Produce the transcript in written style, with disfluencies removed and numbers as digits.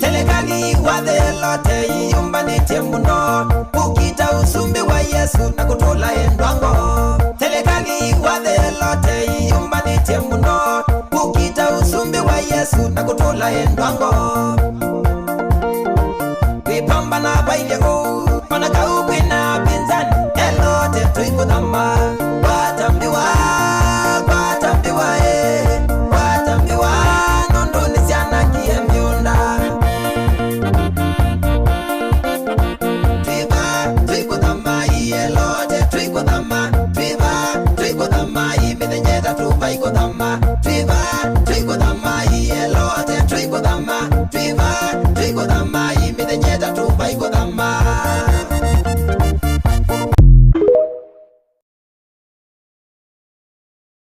Telekali wathelote yumbani temuno ukita usumbi wa Yesu na kutola endwango. Telekali wathelote yumbani temuno ukita usumbi wa Yesu na kutola endwango. Wipamba na baile o manaka ukwina pinzani elote tuikudama.